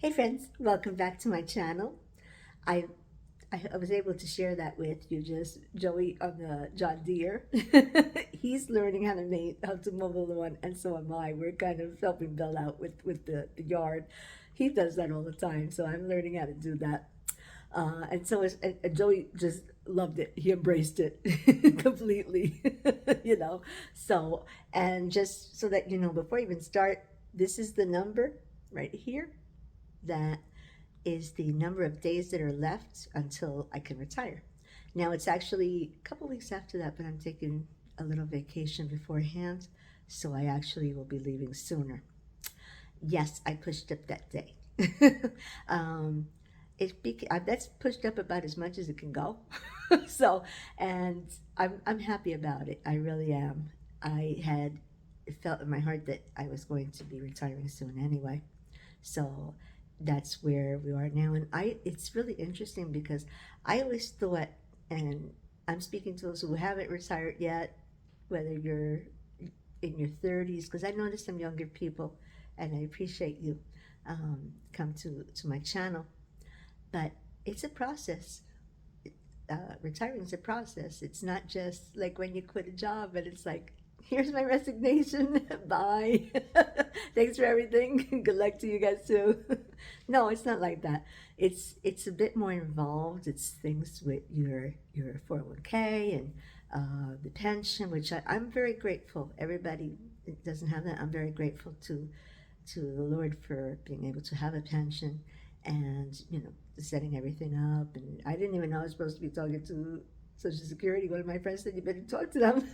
Hey friends, welcome back to my channel. I I was able to share that with you, just Joey on the John Deere. He's learning how to mow the lawn, and so am I. We're kind of helping Bill out with the yard. He does that all the time, so I'm learning how to do that. And Joey just loved it. He embraced it completely, you know. So, and just so that you know, before I even start, this is the number right here that is the number of days that are left until I can retire. Now it's actually a couple weeks after that, but I'm taking a little vacation beforehand, so I actually will be leaving sooner. Yes, I pushed up that day. um, that's pushed up about as much as it can go. So, and I'm happy about it. I really am. I had felt in my heart that I was going to be retiring soon anyway. So that's where we are now. And it's really interesting because I always thought, and I'm speaking to those who haven't retired yet, whether you're in your 30s, because I notice some younger people, and I appreciate you come to my channel. But it's a process. Retiring is a process. It's not just like when you quit a job and it's like, here's my resignation, bye. Thanks for everything. Good luck to you guys too. No, it's not like that. It's a bit more involved. It's things with your 401k and the pension, which I'm very grateful. Everybody doesn't have that. I'm very grateful to the Lord for being able to have a pension and setting everything up. And I didn't even know I was supposed to be talking to Social Security. One of my friends said you better talk to them.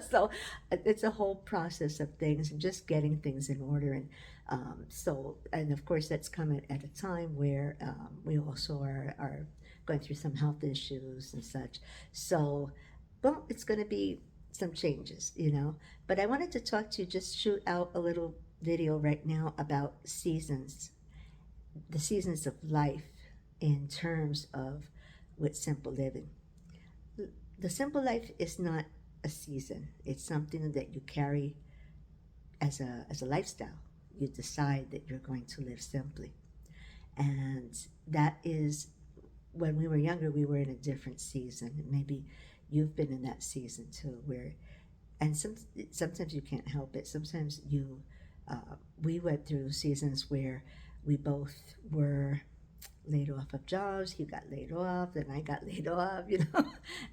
So it's a whole process of things and just getting things in order. And of course that's come at a time where we also are going through some health issues and such. So, well, it's going to be some changes. But I wanted to talk to you, just shoot out a little video right now about seasons, the seasons of life in terms of with simple living. The simple life is not a season. It's something that you carry as a lifestyle. You decide that you're going to live simply. And that is, when we were younger, we were in a different season. And maybe you've been in that season too, where, and sometimes you can't help it. Sometimes we went through seasons where we both were laid off of jobs. He got laid off, then I got laid off.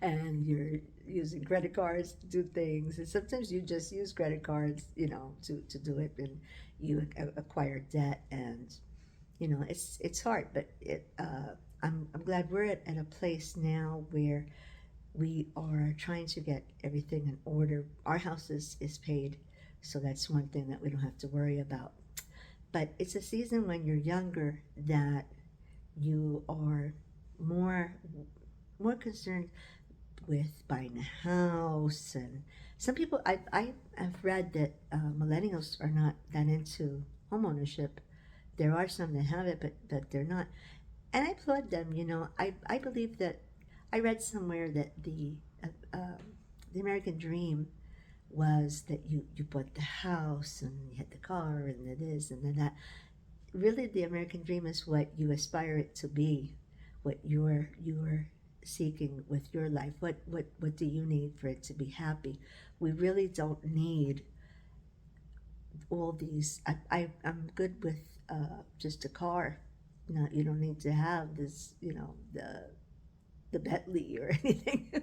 And you're using credit cards to do things. And sometimes you just use credit cards, to do it, and you acquire debt, and it's hard. But I'm glad we're at a place now where we are trying to get everything in order. Our house is paid, so that's one thing that we don't have to worry about. But it's a season when you're younger that you are more more concerned with buying a house. And some people, I have read that millennials are not that into homeownership. There are some that have it, but they're not, and I applaud them. I believe that I read somewhere that the American dream was that you bought the house and you had the car and the this and the that. Really, the American dream is what you aspire it to be, what you're seeking with your life. What do you need for it to be happy? We really don't need all these. I'm good with just a car. No, you don't need to have this, the Bentley or anything.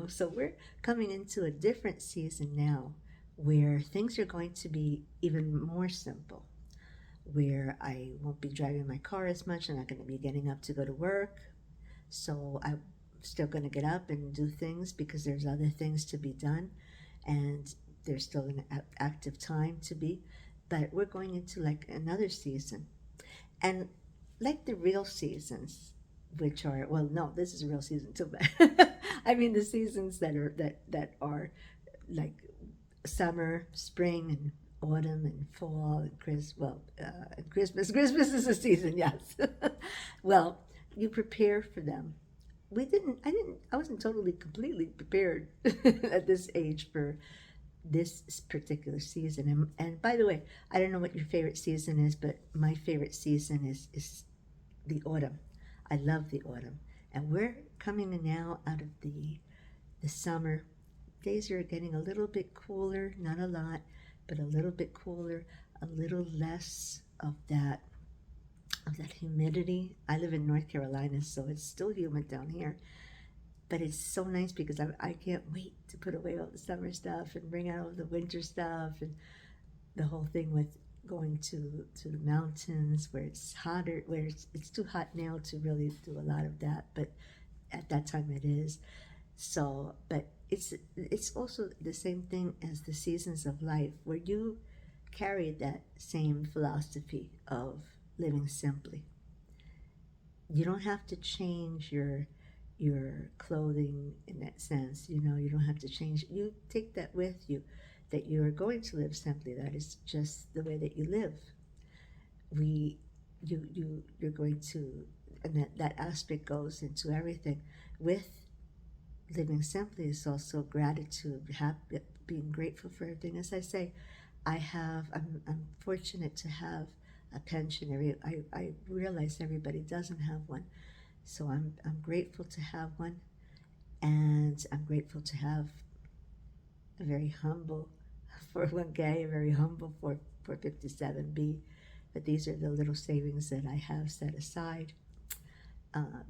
So we're coming into a different season now where things are going to be even more simple, where I won't be driving my car as much. I'm not going to be getting up to go to work. So I'm still going to get up and do things because there's other things to be done, and there's still an active time to be. But we're going into like another season. And like the real seasons, which are, well, no, this is a real season too, but I mean the seasons that are like summer, spring, and autumn, and fall, and Christmas. Christmas is a season, yes. Well, you prepare for them. I wasn't totally completely prepared at this age for this particular season. And by the way, I don't know what your favorite season is, but my favorite season is the autumn. I love the autumn. And we're coming now out of the summer. Days are getting a little bit cooler, not a lot, but a little bit cooler, a little less of that humidity. I live in North Carolina, so it's still humid down here. But it's so nice because I can't wait to put away all the summer stuff and bring out all the winter stuff and the whole thing with going to the mountains where it's hotter, where it's too hot now to really do a lot of that, but at that time it is. So, but it's also the same thing as the seasons of life where you carry that same philosophy of living simply. You don't have to change your clothing in that sense. You know, you don't have to change. You take that with you, that you are going to live simply. That is just the way that you live. We, you're going to, and that aspect goes into everything. With living simply is also gratitude, being grateful for everything. As I say, I'm fortunate to have a pension. I realize everybody doesn't have one, so I'm grateful to have one, and I'm grateful to have a very humble 401k, a very humble 457b. But these are the little savings that I have set aside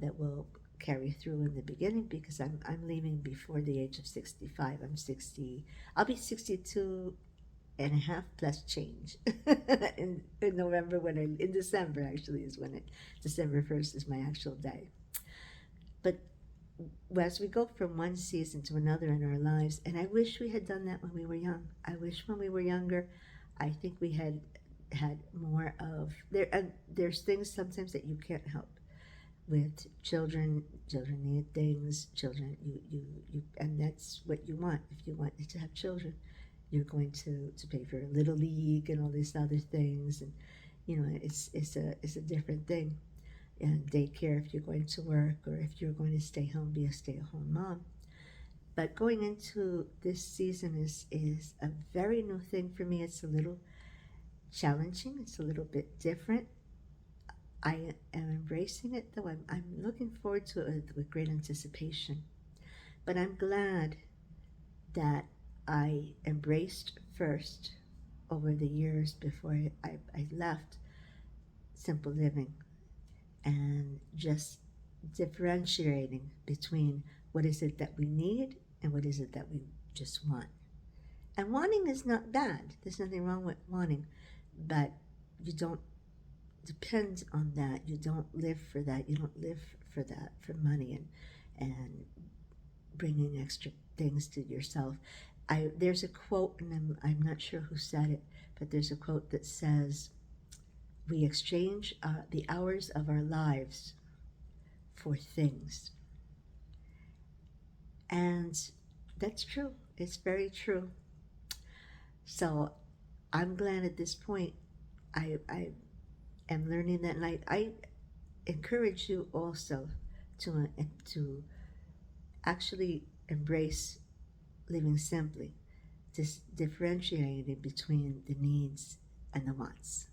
that will carry through in the beginning because I'm leaving before the age of 65. I'm 60. I'll be 62 and a half plus change in November in December actually is when December 1st is my actual day. But as we go from one season to another in our lives, and I wish we had done that when we were young. I wish when we were younger, I think we had more of there's things sometimes that you can't help with children. Children need things. Children, you, and that's what you want. If you want to have children, you're going to pay for little league and all these other things, and you know it's a different thing. And daycare if you're going to work, or if you're going to stay home, be a stay-at-home mom. But going into this season is a very new thing for me. It's a little challenging. It's a little bit different. I am embracing it, though. I'm looking forward to it with great anticipation. But I'm glad that I embraced first over the years before I left simple living, and just differentiating between what is it that we need and what is it that we just want. And wanting is not bad. There's nothing wrong with wanting, but you don't depend on that. You don't live for that. You don't live for that, for money and bringing extra things to yourself. There's a quote, and I'm not sure who said it, but there's a quote that says, "We exchange the hours of our lives for things," and that's true. It's very true. So I'm glad at this point I am learning that, and I encourage you also to actually embrace living simply, just differentiating between the needs and the wants.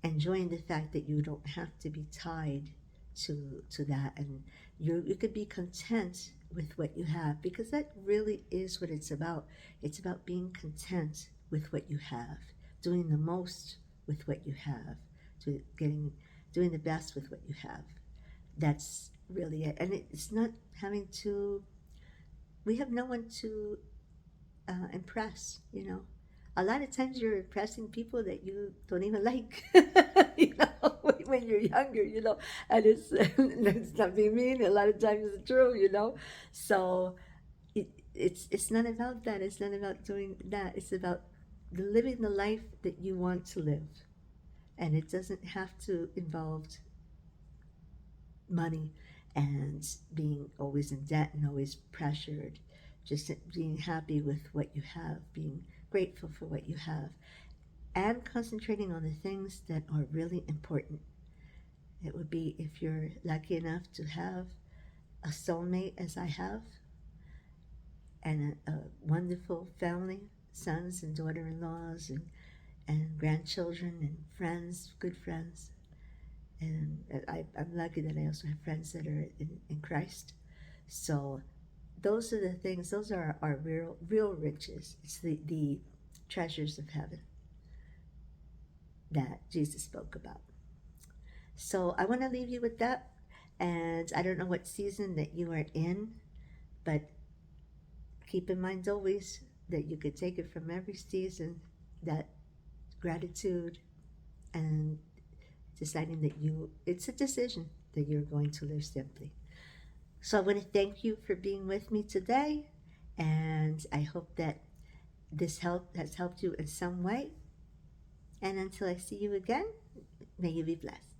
Enjoying the fact that you don't have to be tied to that, and you could be content with what you have, because that really is what it's about. It's about being content with what you have, doing the most with what you have, to doing the best with what you have. That's really it. And it's not having to, we have no one to impress, you know. A lot of times you're impressing people that you don't even like, you know, when you're younger, you know, and it's not being mean. A lot of times it's true, you know. So it's not about that. It's not about doing that. It's about living the life that you want to live, and it doesn't have to involve money and being always in debt and always pressured. Just being happy with what you have, being grateful for what you have, and concentrating on the things that are really important. It would be, if you're lucky enough to have a soulmate, as I have, and a wonderful family, sons and daughter-in-laws, and grandchildren and friends, good friends. And I'm lucky that I also have friends that are in Christ. So those are the things, those are our real riches. It's the treasures of heaven that Jesus spoke about. So I want to leave you with that. And I don't know what season that you are in, but keep in mind always that you could take it from every season, that gratitude and deciding that it's a decision that you're going to live simply. So I want to thank you for being with me today, and I hope that this has helped you in some way. And until I see you again, may you be blessed.